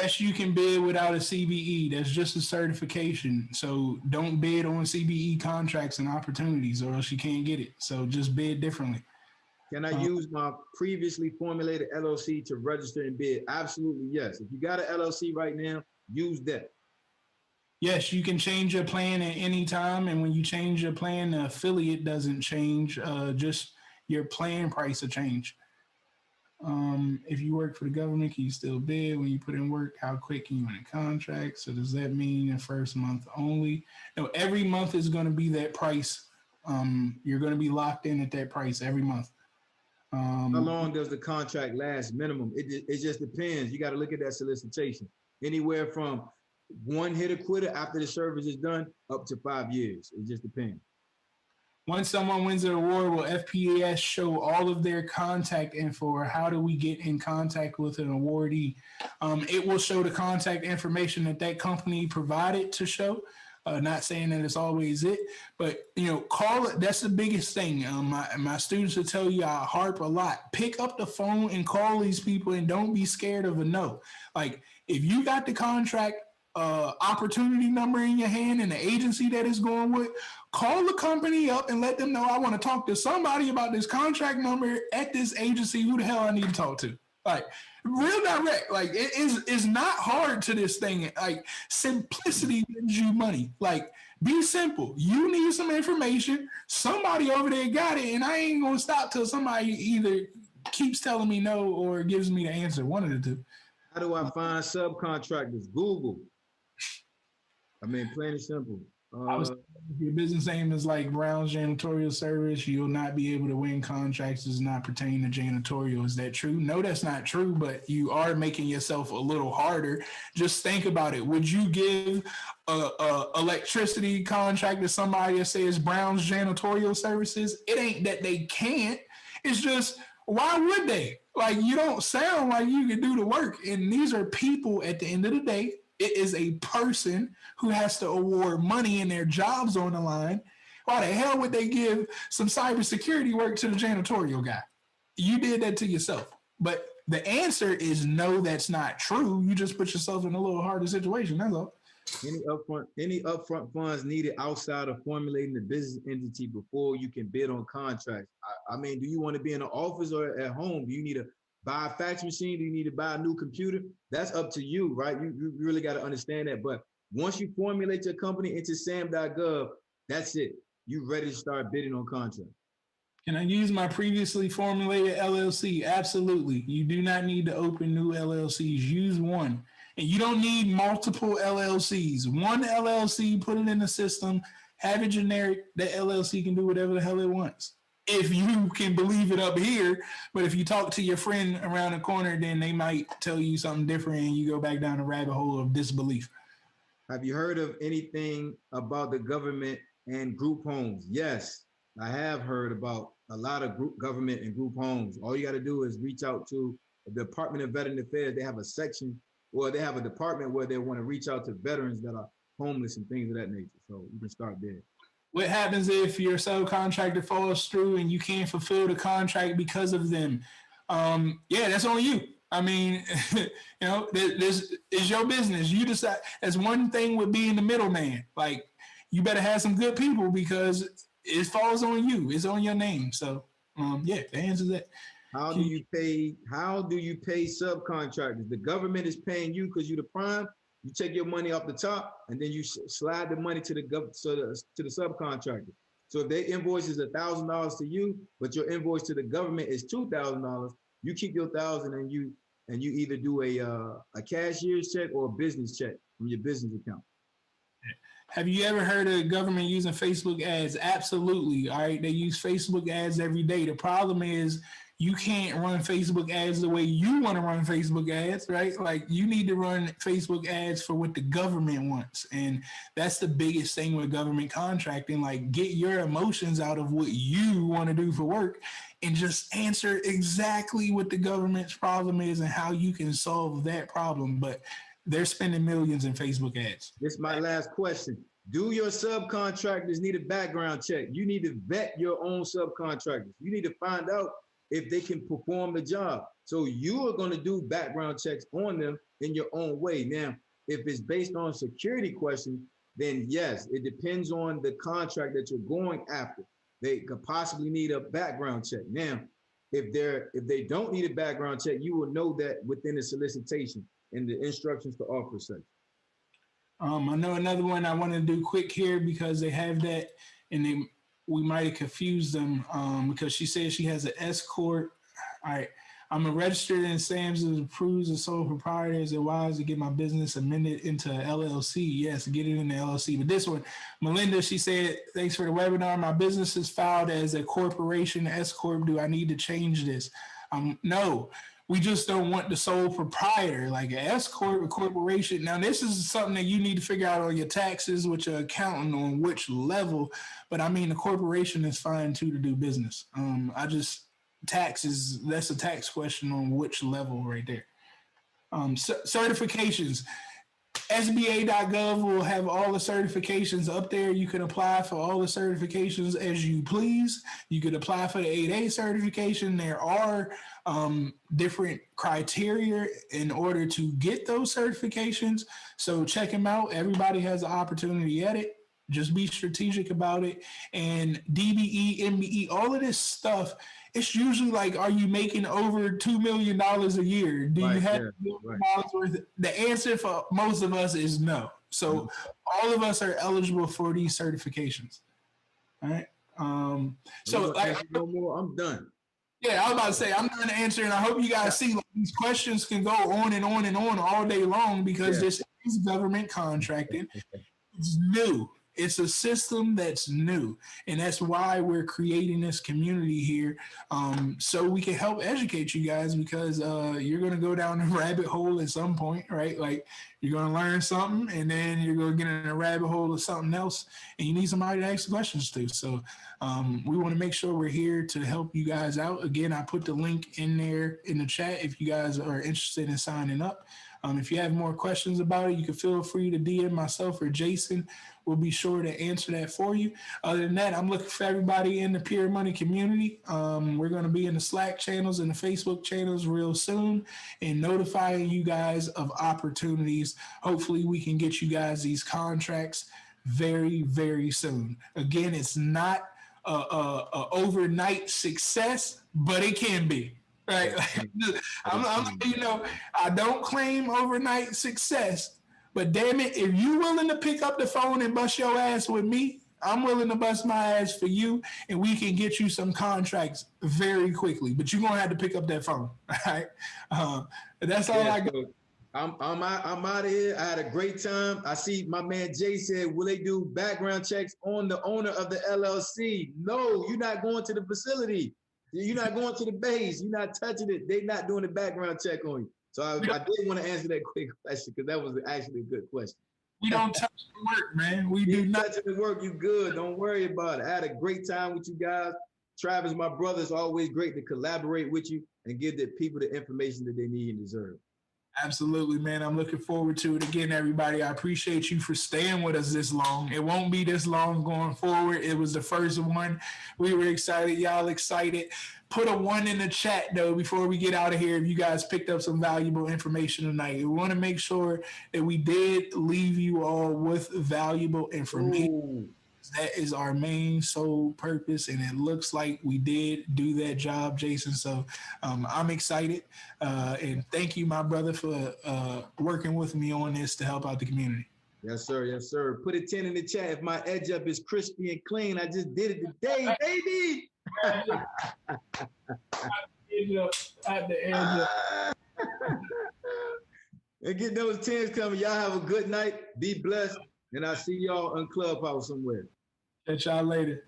Yes, you can bid without a CBE. That's just a certification. So don't bid on CBE contracts and opportunities, or else you can't get it. So just bid differently. Can I use my previously formulated LLC to register and bid? Absolutely, yes. If you got an LLC right now, use that. Yes, you can change your plan at any time, and when you change your plan, the affiliate doesn't change. Just your plan price will change. If you work for the government, can you still bid when you put in work? How quick can you win a contract? So does that mean the first month only? No, every month is going to be that price. You're going to be locked in at that price every month. How long does the contract last minimum? It just depends. You got to look at that solicitation. Anywhere from one hitter quitter after the service is done up to 5 years. It just depends. Once someone wins an award, will FPAS show all of their contact info, or how do we get in contact with an awardee? It will show the contact information that that company provided to show. Not saying that it's always it, but call it. That's the biggest thing. My students will tell you, I harp a lot. Pick up the phone and call these people, and don't be scared of a no. Like, if you got the contract opportunity number in your hand and the agency that is going with, call the company up and let them know, I want to talk to somebody about this contract number at this agency. Who the hell I need to talk to? Like, real direct. Like, it's not hard to this thing. Like, simplicity gives you money. Like, be simple. You need some information. Somebody over there got it, and I ain't gonna stop till somebody either keeps telling me no or gives me the answer. One of the two. How do I find subcontractors? Google. I mean, plain and simple. If your business name is like Brown's Janitorial Service, you'll not be able to win contracts that does not pertain to janitorial. Is that true? No, that's not true, but you are making yourself a little harder. Just think about it. Would you give a electricity contract to somebody that says Brown's Janitorial Services? It ain't that they can't. It's just, why would they? Like, you don't sound like you can do the work. And these are people at the end of the day. It is a person who has to award money and their jobs on the line. Why the hell would they give some cybersecurity work to the janitorial guy? You did that to yourself. But the answer is no, that's not true. You just put yourself in a little harder situation. That's all. Any upfront funds needed outside of formulating the business entity before you can bid on contracts? I mean, do you want to be in an office or at home? Do you need to buy a fax machine? Do you need to buy a new computer? That's up to you, right? You really got to understand that. But once you formulate your company into SAM.gov, that's it. You ready to start bidding on contracts. Can I use my previously formulated LLC? Absolutely. You do not need to open new LLCs. Use one. And you don't need multiple LLCs. One LLC, put it in the system, have it generic. The LLC can do whatever the hell it wants. If you can believe it up here, but if you talk to your friend around the corner, then they might tell you something different and you go back down the rabbit hole of disbelief. Have you heard of anything about the government and group homes? Yes, I have heard about a lot of government and group homes. All you got to do is reach out to the Department of Veteran Affairs. They have a section, or they have a department where they want to reach out to veterans that are homeless and things of that nature. So you can start there. What happens if your subcontractor falls through and you can't fulfill the contract because of them? Yeah, that's on you. I mean, this is your business. You decide. That's one thing with being the middleman. Like, you better have some good people because it falls on you. It's on your name. So, yeah, the answer is that. How do you pay subcontractors? The government is paying you because you're the prime. You take your money off the top, and then you slide the money to the subcontractor. So if their invoice is $1,000 to you, but your invoice to the government is $2,000, you keep your $1,000 and you either do a cashier's check or a business check from your business account. Have you ever heard of government using Facebook ads? Absolutely. All right, they use Facebook ads every day. The problem is, you can't run Facebook ads the way you want to run Facebook ads, right? Like, you need to run Facebook ads for what the government wants. And that's the biggest thing with government contracting. Like, get your emotions out of what you want to do for work and just answer exactly what the government's problem is and how you can solve that problem. But they're spending millions in Facebook ads. This is my last question. Do your subcontractors need a background check? You need to vet your own subcontractors. You need to find out if they can perform the job. So you are going to do background checks on them in your own way. Now, if it's based on security questions, then yes, it depends on the contract that you're going after. They could possibly need a background check. Now, if they don't need a background check, you will know that within the solicitation and the instructions to offer section. I know another one I want to do quick here because they have that, and we might have confused them because she says she has an S corp. All right, I'm a registered in SAMS that approves of sole proprietor. Is it wise to get my business amended into LLC? Yes, get it in the LLC. But this one, Melinda, she said, thanks for the webinar. My business is filed as a corporation, S corp. Do I need to change this? No. We just don't want the sole proprietor, like an S corp, a corporation. Now, this is something that you need to figure out on your taxes with your accountant on which level. But I mean, the corporation is fine too to do business. Taxes, that's a tax question on which level right there. Certifications. SBA.gov will have all the certifications up there. You can apply for all the certifications as you please. You could apply for the 8A certification. There are different criteria in order to get those certifications. So check them out. Everybody has an opportunity at it. Just be strategic about it. And DBE, MBE, all of this stuff, it's usually like, are you making over $2 million a year? Do you have $1 million worth? The answer for most of us is no. So all of us are eligible for these certifications. All right. So like, no more, I'm done. Yeah, I was about to say, I'm done answering. I hope you guys see like, these questions can go on and on and on all day long because this is government contracting. It's new. It's a system that's new. And that's why we're creating this community here. So we can help educate you guys because you're going to go down a rabbit hole at some point, right? Like you're going to learn something and then you're going to get in a rabbit hole of something else and you need somebody to ask questions to. So we want to make sure we're here to help you guys out. Again, I put the link in there in the chat if you guys are interested in signing up. If you have more questions about it, you can feel free to DM myself or Jason. We'll be sure to answer that for you. Other than that, I'm looking for everybody in the Pure Money community. We're going to be in the Slack channels and the Facebook channels real soon and notifying you guys of opportunities. Hopefully we can get you guys these contracts very, very soon. Again, it's not a overnight success, but it can be. Right. I don't claim overnight success, but damn it, if you're willing to pick up the phone and bust your ass with me, I'm willing to bust my ass for you, and we can get you some contracts very quickly. But you're gonna have to pick up that phone. All right. That's all I got. I'm out of here. I had a great time. I see my man Jay said, will they do background checks on the owner of the LLC? No, you're not going to the facility. You're not going to the base. You're not touching it. They're not doing a background check on you. So I did want to answer that quick question because that was actually a good question. We don't touch the work, man. We do not touch the work. You good. Don't worry about it. I had a great time with you guys. Travis, my brother, it's always great to collaborate with you and give the people the information that they need and deserve. Absolutely, man. I'm looking forward to it. Again, everybody, I appreciate you for staying with us this long. It won't be this long going forward. It was the first one. We were excited. Y'all excited. Put a 1 in the chat, though, before we get out of here if you guys picked up some valuable information tonight. We want to make sure that we did leave you all with valuable information. Ooh. That is our main sole purpose, and it looks like we did do that job, Jason. So I'm excited, and thank you, my brother, for working with me on this to help out the community. Yes, sir. Yes, sir. Put a 10 in the chat if my edge up is crispy and clean. I just did it today, baby. And get those 10s coming. Y'all have a good night. Be blessed. And I'll see y'all on Clubhouse somewhere. Catch y'all later.